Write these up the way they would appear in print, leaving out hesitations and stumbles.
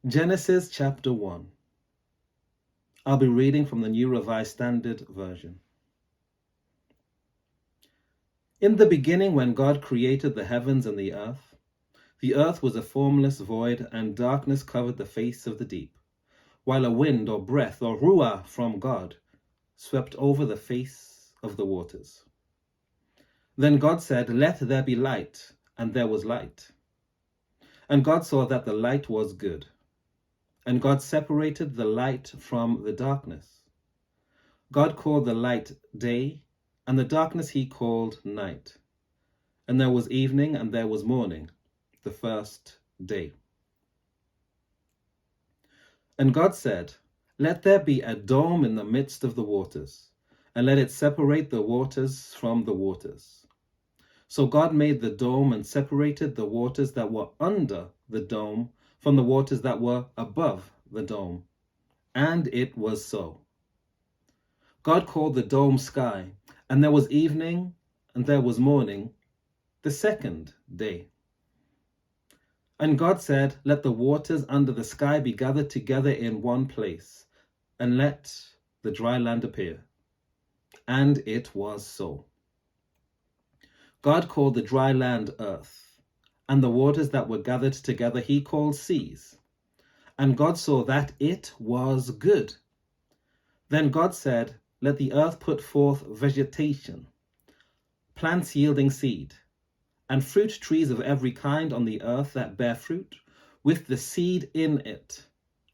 Genesis chapter 1. I'll be reading from the New Revised Standard Version. In the beginning, when God created the heavens and the earth was a formless void, and darkness covered the face of the deep, while a wind or breath or ruah from God swept over the face of the waters. Then God said, "Let there be light," and there was light. And God saw that the light was good. And God separated the light from the darkness. God called the light day, and the darkness he called night. And there was evening and there was morning, the first day. And God said, "Let there be a dome in the midst of the waters, and let it separate the waters from the waters." So God made the dome and separated the waters that were under the dome from the waters that were above the dome. And it was so. God called the dome sky, and there was evening and there was morning, the second day. And God said, "Let the waters under the sky be gathered together in one place, and let the dry land appear." And it was so. God called the dry land earth, and the waters that were gathered together he called seas. And God saw that it was good. Then God said, "Let the earth put forth vegetation, plants yielding seed, and fruit trees of every kind on the earth that bear fruit, with the seed in it."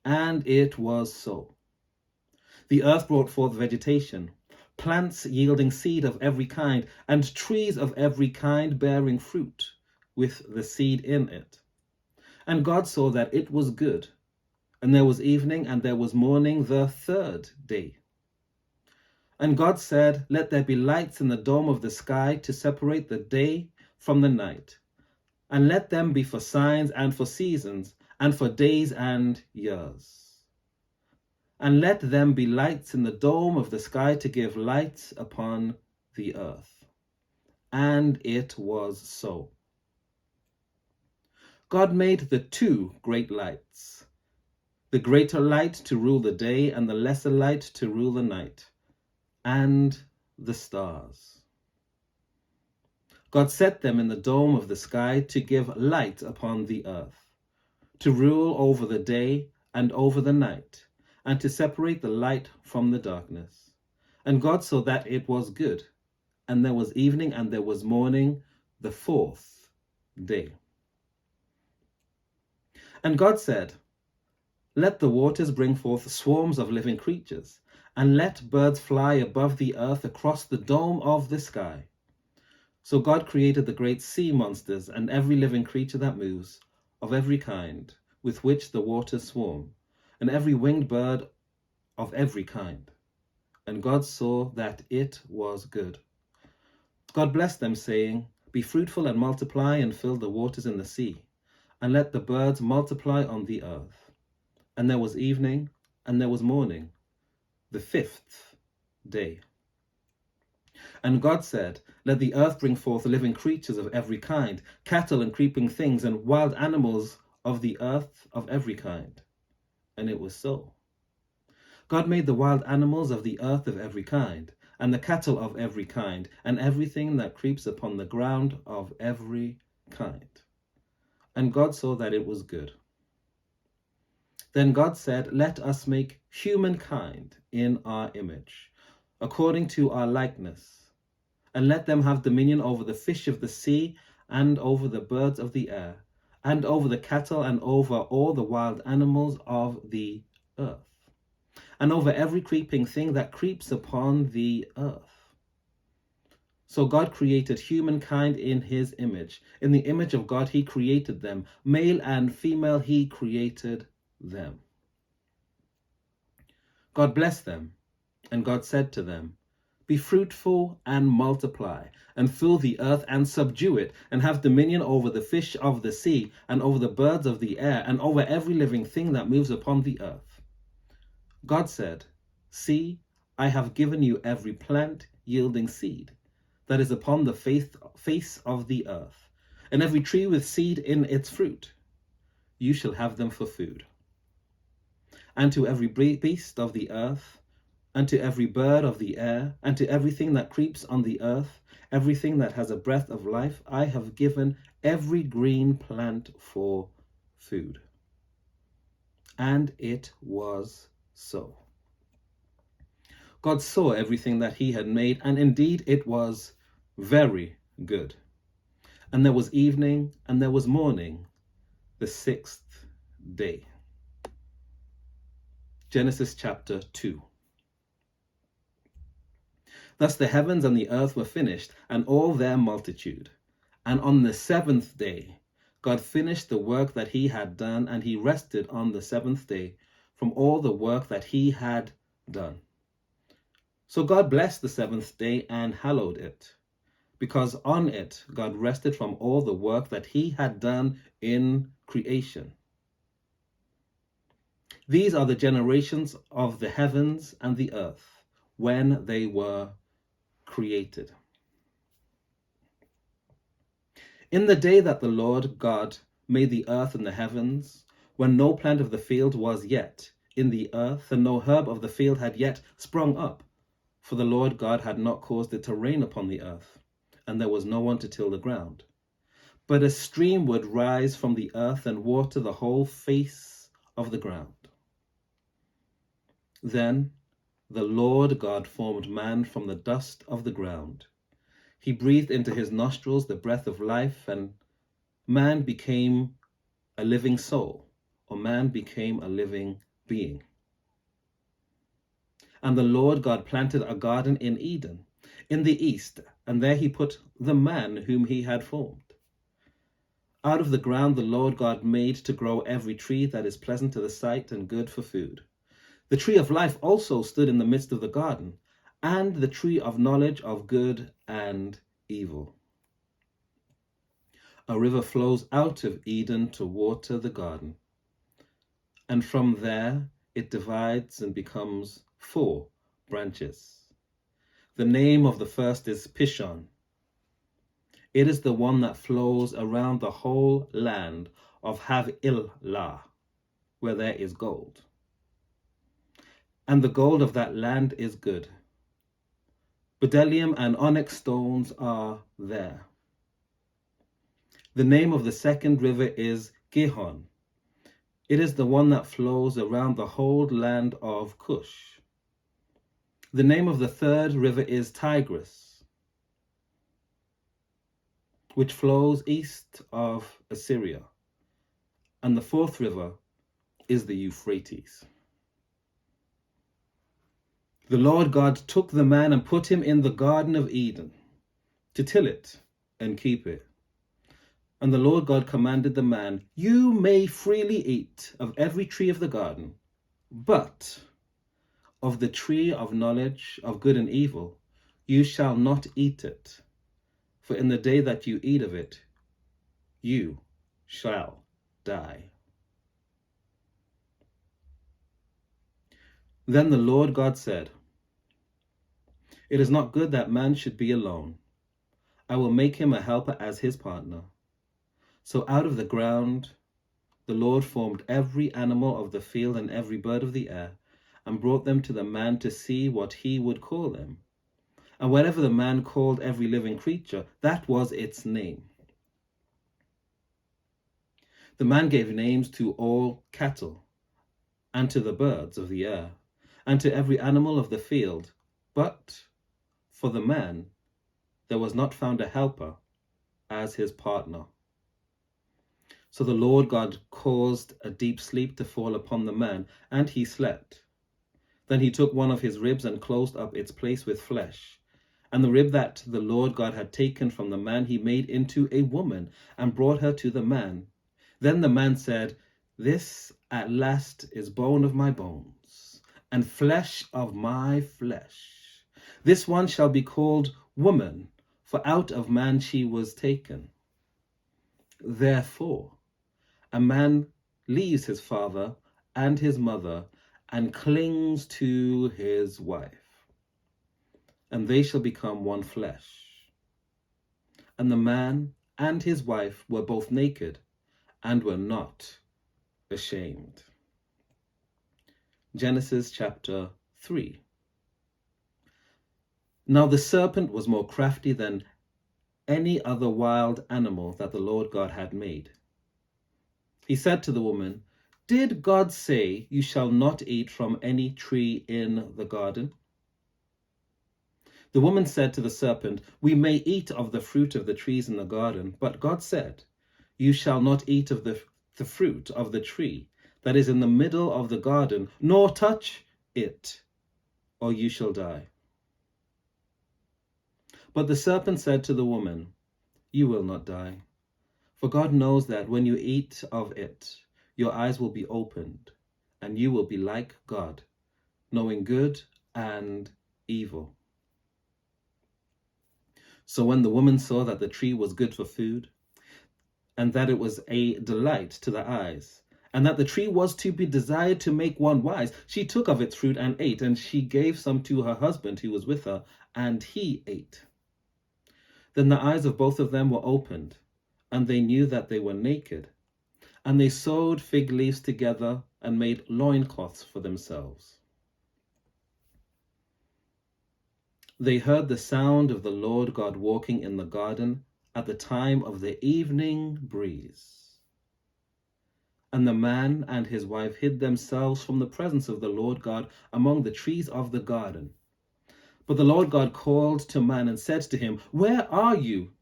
And it was so. The earth brought forth vegetation, plants yielding seed of every kind, and trees of every kind bearing fruit, with the seed in it. And God saw that it was good. And there was evening and there was morning, the third day. And God said, "Let there be lights in the dome of the sky to separate the day from the night, and let them be for signs and for seasons and for days and years. And let them be lights in the dome of the sky to give light upon the earth." And it was so. God made the two great lights, the greater light to rule the day and the lesser light to rule the night, and the stars. God set them in the dome of the sky to give light upon the earth, to rule over the day and over the night, and to separate the light from the darkness. And God saw that it was good. And there was evening and there was morning, the fourth day. And God said, "Let the waters bring forth swarms of living creatures, and let birds fly above the earth across the dome of the sky." So God created the great sea monsters and every living creature that moves, of every kind, with which the waters swarm, and every winged bird of every kind. And God saw that it was good. God blessed them, saying, "Be fruitful and multiply, and fill the waters in the sea, and let the birds multiply on the earth." And there was evening and there was morning, the fifth day. And God said, "Let the earth bring forth living creatures of every kind, cattle and creeping things, and wild animals of the earth of every kind." And it was so. God made the wild animals of the earth of every kind, and the cattle of every kind, and everything that creeps upon the ground of every kind. And God saw that it was good. Then God said, "Let us make humankind in our image, according to our likeness, and let them have dominion over the fish of the sea, and over the birds of the air, and over the cattle, and over all the wild animals of the earth, and over every creeping thing that creeps upon the earth." So God created humankind in his image. In the image of God he created them. Male and female he created them. God blessed them, and God said to them, "Be fruitful and multiply, and fill the earth and subdue it, and have dominion over the fish of the sea, and over the birds of the air, and over every living thing that moves upon the earth." God said, "See, I have given you every plant yielding seed that is upon the face of the earth, and every tree with seed in its fruit. You shall have them for food. and to every beast of the earth, and to every bird of the air, and to everything that creeps on the earth, everything that has a breath of life, I have given every green plant for food. And it was so. God saw everything that he had made, and indeed it was very good. And there was evening, and there was morning, the sixth day. Genesis chapter 2. Thus the heavens and the earth were finished, and all their multitude. And on the seventh day, God finished the work that he had done, and he rested on the seventh day from all the work that he had done. So God blessed the seventh day and hallowed it, because on it God rested from all the work that he had done in creation. These are the generations of the heavens and the earth when they were created. In the day that the Lord God made the earth and the heavens, when no plant of the field was yet in the earth, and no herb of the field had yet sprung up, for the Lord God had not caused it to rain upon the earth, and there was no one to till the ground. But a stream would rise from the earth and water the whole face of the ground. Then the Lord God formed man from the dust of the ground. He breathed into his nostrils the breath of life, and man became a living soul, or man became a living being. And the Lord God planted a garden in Eden, in the east, and there he put the man whom he had formed. Out of the ground the Lord God made to grow every tree that is pleasant to the sight and good for food. The tree of life also stood in the midst of the garden, and the tree of knowledge of good and evil. A river flows out of Eden to water the garden, and from there it divides and becomes 4 branches. The name of the first is Pishon. It is the one that flows around the whole land of Havilah, where there is gold. And the gold of that land is good. Bdellium and onyx stones are there. The name of the second river is Gihon. It is the one that flows around the whole land of Cush. The name of the third river is Tigris, which flows east of Assyria. And the fourth river is the Euphrates. The Lord God took the man and put him in the Garden of Eden to till it and keep it. And the Lord God commanded the man, "You may freely eat of every tree of the garden, but of the tree of knowledge of good and evil you shall not eat it, for in the day that you eat of it, you shall die." Then the Lord God said, "It is not good that man should be alone. I will make him a helper as his partner." So out of the ground the Lord formed every animal of the field and every bird of the air, and brought them to the man to see what he would call them. And whatever the man called every living creature, that was its name. The man gave names to all cattle, and to the birds of the air, and to every animal of the field. But for the man there was not found a helper as his partner. So the Lord God caused a deep sleep to fall upon the man, and he slept. Then he took one of his ribs and closed up its place with flesh. And the rib that the Lord God had taken from the man he made into a woman, and brought her to the man. Then the man said, "This at last is bone of my bones, and flesh of my flesh. This one shall be called woman, for out of man she was taken." Therefore a man leaves his father and his mother, and clings to his wife, and they shall become one flesh. And the man and his wife were both naked, and were not ashamed. Genesis chapter 3. Now the serpent was more crafty than any other wild animal that the Lord God had made. He said to the woman, "Did God say you shall not eat from any tree in the garden?" The woman said to the serpent, "We may eat of the fruit of the trees in the garden, but God said, you shall not eat of the fruit of the tree that is in the middle of the garden, nor touch it, or you shall die." But the serpent said to the woman, "You will not die, for God knows that when you eat of it, your eyes will be opened, and you will be like God, knowing good and evil." So when the woman saw that the tree was good for food, and that it was a delight to the eyes, and that the tree was to be desired to make one wise, she took of its fruit and ate, and she gave some to her husband who was with her, and he ate. Then the eyes of both of them were opened, and they knew that they were naked. And they sewed fig leaves together and made loincloths for themselves. They heard the sound of the Lord God walking in the garden at the time of the evening breeze. And the man and his wife hid themselves from the presence of the Lord God among the trees of the garden. But the Lord God called to man and said to him, "Where are you?"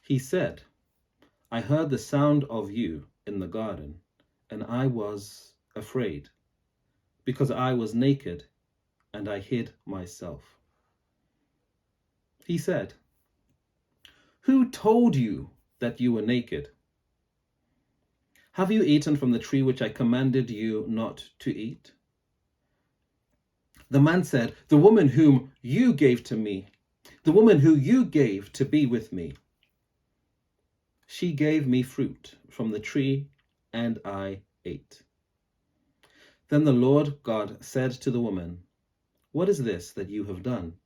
He said, "I heard the sound of you in the garden, and I was afraid, because I was naked, and I hid myself." He said, "Who told you that you were naked? Have you eaten from the tree which I commanded you not to eat?" The man said, "The woman whom you gave to me, the woman who you gave to be with me, she gave me fruit from the tree, and I ate." Then the Lord God said to the woman, "What is this that you have done?"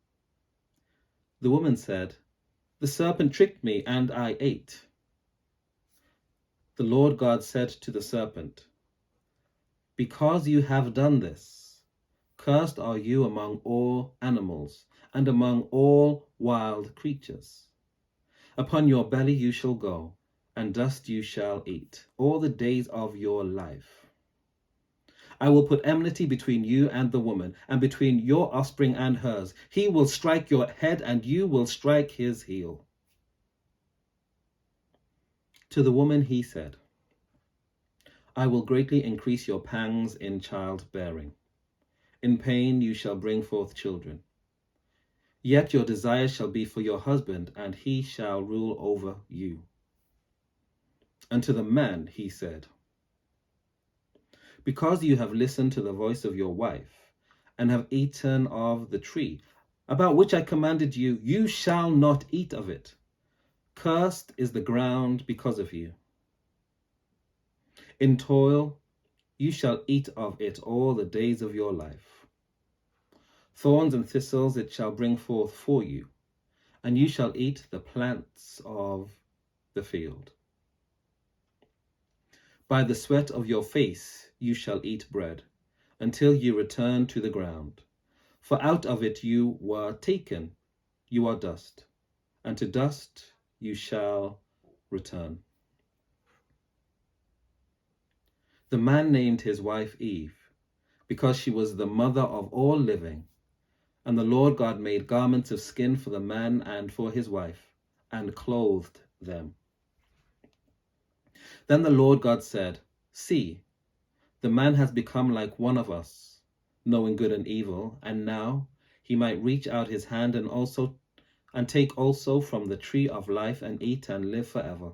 The woman said, "The serpent tricked me, and I ate." The Lord God said to the serpent, "Because you have done this, cursed are you among all animals, and among all wild creatures. Upon your belly you shall go, and dust you shall eat all the days of your life. I will put enmity between you and the woman, and between your offspring and hers. He will strike your head, and you will strike his heel." To the woman he said, "I will greatly increase your pangs in childbearing. In pain you shall bring forth children. Yet your desire shall be for your husband, and he shall rule over you." And to the man he said, "Because you have listened to the voice of your wife, and have eaten of the tree, about which I commanded you, you shall not eat of it. Cursed is the ground because of you. In toil you shall eat of it all the days of your life. Thorns and thistles it shall bring forth for you, and you shall eat the plants of the field. By the sweat of your face you shall eat bread, until you return to the ground. For out of it you were taken, you are dust, and to dust you shall return." The man named his wife Eve, because she was the mother of all living. And the Lord God made garments of skin for the man and for his wife, and clothed them. Then the Lord God said, "See, the man has become like one of us, knowing good and evil, and now he might reach out his hand and take also from the tree of life and eat and live forever."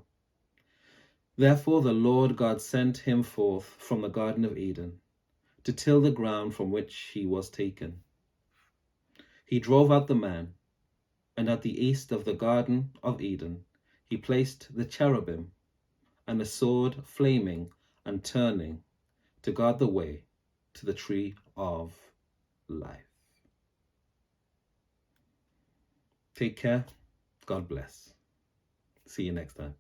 Therefore the Lord God sent him forth from the Garden of Eden to till the ground from which he was taken. He drove out the man, and at the east of the Garden of Eden he placed the cherubim and a sword flaming and turning to guard the way to the tree of life. Take care. God bless. See you next time.